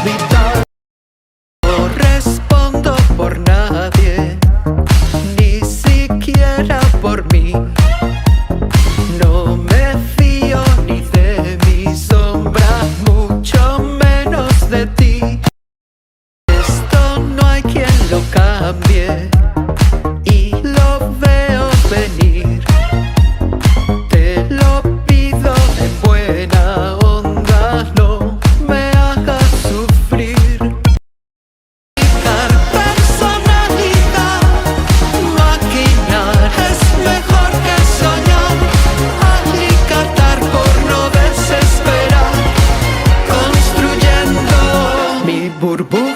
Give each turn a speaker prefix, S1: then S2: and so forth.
S1: vital. No respondo por nadie, ni siquiera por mí. No me fío ni de mi sombra, mucho menos de ti. Esto no hay quien lo cambie y lo veo venir. Te lo pido en buena onda, no me hagas sufrir. Personalidad, maquinar es mejor que soñar. Alicatar por no desesperar, construyendo mi burbuja.